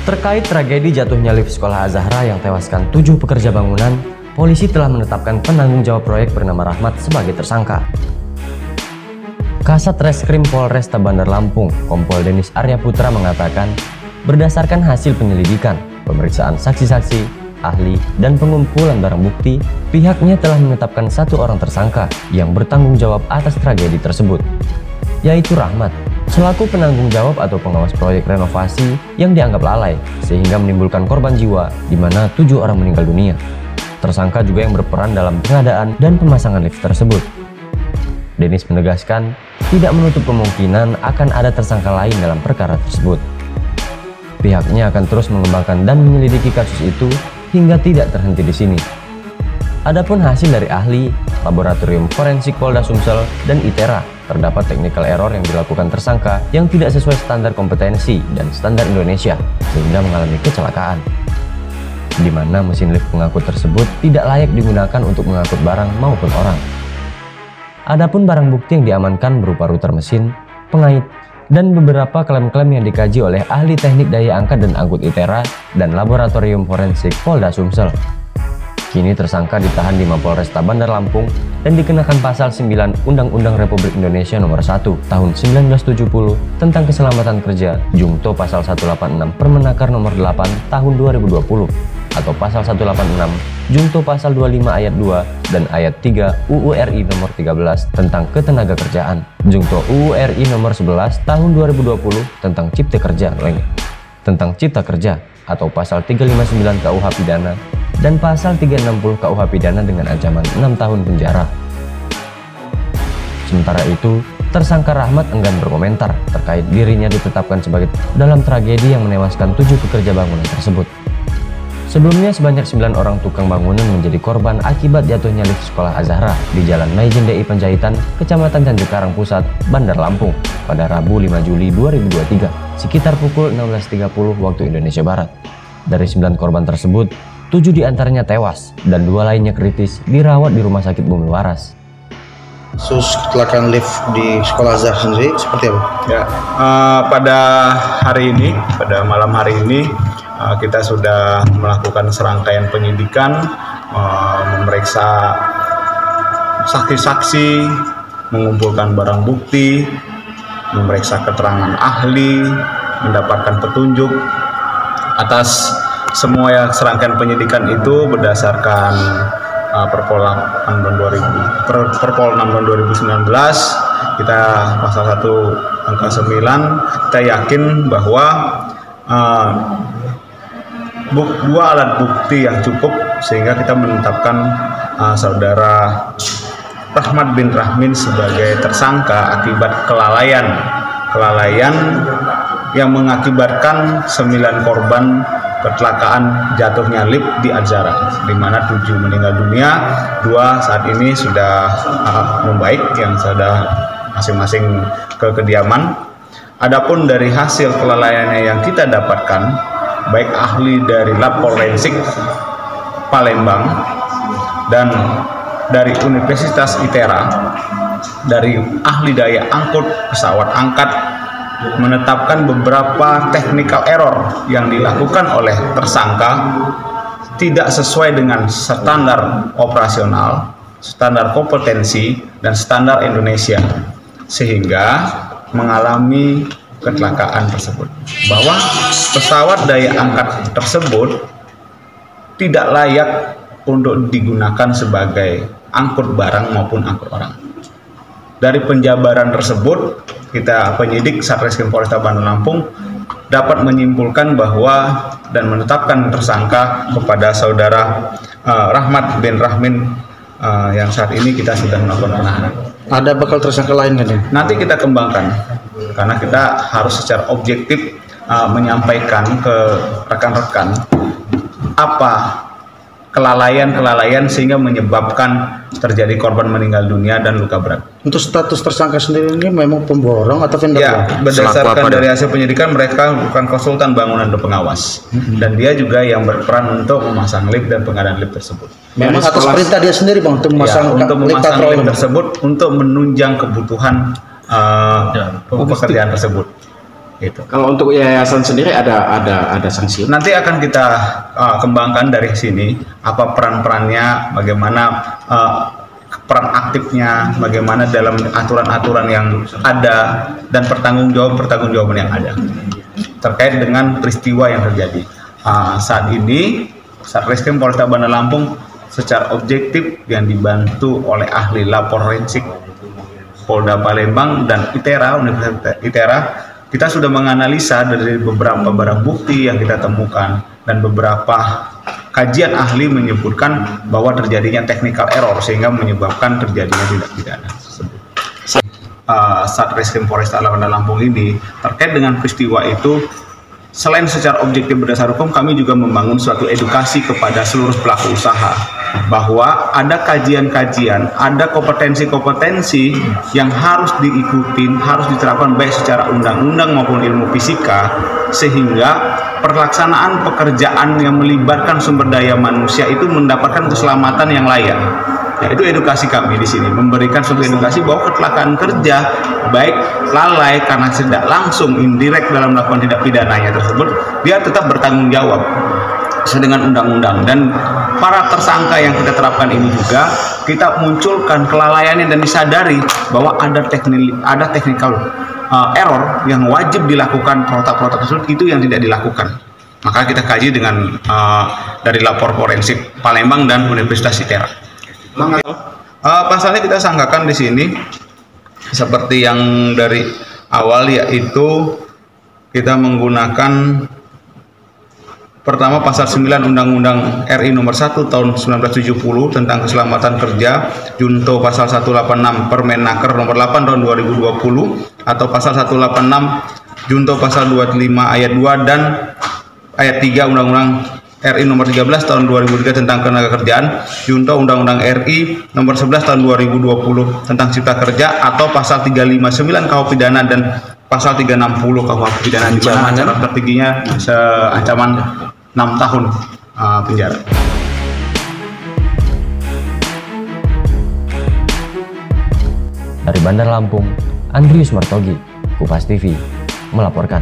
Terkait tragedi jatuhnya lift sekolah Az-Zahra yang tewaskan 7 pekerja bangunan, polisi telah menetapkan penanggung jawab proyek bernama Rahmat sebagai tersangka. Kasat Reskrim Polresta Bandar Lampung, Kompol Denis Arya Putra mengatakan, berdasarkan hasil penyelidikan, pemeriksaan saksi-saksi, ahli, dan pengumpulan barang bukti, pihaknya telah menetapkan 1 orang tersangka yang bertanggung jawab atas tragedi tersebut, yaitu Rahmat, selaku penanggung jawab atau pengawas proyek renovasi yang dianggap lalai sehingga menimbulkan korban jiwa di mana 7 orang meninggal dunia. Tersangka juga yang berperan dalam pengadaan dan pemasangan lift tersebut. Denis menegaskan tidak menutup kemungkinan akan ada tersangka lain dalam perkara tersebut. Pihaknya akan terus mengembangkan dan menyelidiki kasus itu hingga tidak terhenti di sini. Adapun hasil dari ahli, Laboratorium Forensik Polda Sumsel, dan ITERA, terdapat technical error yang dilakukan tersangka yang tidak sesuai standar kompetensi dan standar Indonesia sehingga mengalami kecelakaan, di mana mesin lift pengangkut tersebut tidak layak digunakan untuk mengangkut barang maupun orang. Adapun barang bukti yang diamankan berupa router mesin, pengait, dan beberapa klaim-klaim yang dikaji oleh ahli teknik daya angkat dan angkut ITERA dan Laboratorium Forensik Polda Sumsel. Kini tersangka ditahan di Mapolresta Bandar Lampung dan dikenakan pasal 9 Undang-Undang Republik Indonesia Nomor 1 Tahun 1970 tentang Keselamatan Kerja, Jungto pasal 186 Permenaker Nomor 8 Tahun 2020 atau pasal 186 Jungto pasal 25 ayat 2 dan ayat 3 UU RI Nomor 13 tentang Ketenagakerjaan, Jungto UU RI Nomor 11 Tahun 2020 tentang Cipta Kerja, tentang Cipta Kerja atau pasal 359 KUH Pidana dan pasal 360 KUH Pidana dengan ancaman 6 tahun penjara. Sementara itu, tersangka Rahmat enggan berkomentar terkait dirinya ditetapkan sebagai dalam tragedi yang menewaskan 7 pekerja bangunan tersebut. Sebelumnya sebanyak 9 orang tukang bangunan menjadi korban akibat jatuhnya lift sekolah Az-Zahra di Jalan Maijen DI Panjaitan, Kecamatan Tanjung Karang Pusat, Bandar Lampung pada Rabu 5 Juli 2023 sekitar pukul 16.30 waktu Indonesia Barat. Dari 9 korban tersebut, 7 diantaranya tewas dan 2 lainnya kritis dirawat di Rumah Sakit Bumi Waras. Kasus kecelakaan lift di sekolah Az-Zahra sendiri seperti apa? Ya, pada hari ini, pada malam hari ini, kita sudah melakukan serangkaian penyidikan, memeriksa saksi-saksi, mengumpulkan barang bukti, memeriksa keterangan ahli, mendapatkan petunjuk. Atas semua serangkaian penyidikan itu berdasarkan Perpol 6 tahun 2019, kita pasal 1 angka 9, kita yakin bahwa 2 alat bukti yang cukup sehingga kita menetapkan saudara Rahmat bin Rahmin sebagai tersangka akibat kelalaian yang mengakibatkan 9 korban kecelakaan jatuhnya lift di Az-Zahra, di mana 7 meninggal dunia, 2 saat ini sudah membaik yang sudah masing-masing ke kediaman. Adapun dari hasil kelalaiannya yang kita dapatkan, baik ahli dari Lab Forensik Palembang dan dari Universitas ITERA, dari ahli daya angkut pesawat angkat, menetapkan beberapa technical error yang dilakukan oleh tersangka tidak sesuai dengan standar operasional, standar kompetensi, dan standar Indonesia, sehingga mengalami kecelakaan tersebut. Bahwa pesawat daya angkat tersebut tidak layak untuk digunakan sebagai angkut barang maupun angkut orang. Dari penjabaran tersebut, kita penyidik Satreskrim Polresta Bandar Lampung dapat menyimpulkan bahwa dan menetapkan tersangka kepada saudara Rahmat bin Rahmin yang saat ini kita sudah melakukan penahanan. Ada bakal tersangka lain kan ya? Nanti kita kembangkan, karena kita harus secara objektif menyampaikan ke rekan-rekan apa kelalaian sehingga menyebabkan terjadi korban meninggal dunia dan luka berat. Untuk status tersangka sendiri ini memang pemborong atau vendor? Ya, berdasarkan dari hasil penyidikan mereka bukan konsultan bangunan dan pengawas, dan dia juga yang berperan untuk memasang lift dan pengadaan lift tersebut. Memang atas perintah dia sendiri bang untuk memasang lift tersebut untuk menunjang kebutuhan pekerjaan tersebut. Gitu. Kalau untuk yayasan sendiri ada sanksi? Nanti akan kita kembangkan dari sini apa peran-perannya, bagaimana peran aktifnya, bagaimana dalam aturan-aturan yang ada dan pertanggungjawaban yang ada terkait dengan peristiwa yang terjadi. Saat ini Satreskrim Polresta Bandar Lampung secara objektif yang dibantu oleh ahli lab forensik Polda Palembang dan Universitas ITERA, kita sudah menganalisa dari beberapa barang bukti yang kita temukan dan beberapa kajian ahli menyebutkan bahwa terjadinya technical error sehingga menyebabkan terjadinya tindak pidana tersebut. Satreskrim Polresta Bandar Lampung ini terkait dengan peristiwa itu, selain secara objektif berdasar hukum, kami juga membangun suatu edukasi kepada seluruh pelaku usaha bahwa ada kajian-kajian, ada kompetensi-kompetensi yang harus diikuti, harus diterapkan baik secara undang-undang maupun ilmu fisika, sehingga pelaksanaan pekerjaan yang melibatkan sumber daya manusia itu mendapatkan keselamatan yang layak. Ya, itu edukasi kami di sini, memberikan suatu edukasi bahwa kecelakaan kerja baik lalai karena tidak langsung indirect dalam melakukan tindak pidananya tersebut, dia tetap bertanggung jawab sesuai dengan undang-undang. Dan para tersangka yang kita terapkan ini juga kita munculkan kelalaiannya dan disadari bahwa ada technical error yang wajib dilakukan protokol tersebut, itu yang tidak dilakukan. Maka kita kaji dengan dari lapor forensik Palembang dan Universitas ITERA. Pasalnya kita sangkakan di sini seperti yang dari awal, yaitu kita menggunakan pertama pasal 9 Undang-Undang RI nomor 1 tahun 1970 tentang keselamatan kerja, junto pasal 186 Permenaker nomor 8 tahun 2020, atau pasal 186 junto pasal 25 ayat 2 dan ayat 3 Undang-Undang RI nomor 13 tahun 2003 tentang ketenagakerjaan, junto Undang-Undang RI nomor 11 tahun 2020 tentang cipta kerja, atau pasal 359 KUH pidana dan pasal 360 KUH pidana, di mana cara tertingginya ancaman 6 tahun penjara. Dari Bandar Lampung, Andrius Martogi, Kupas TV melaporkan.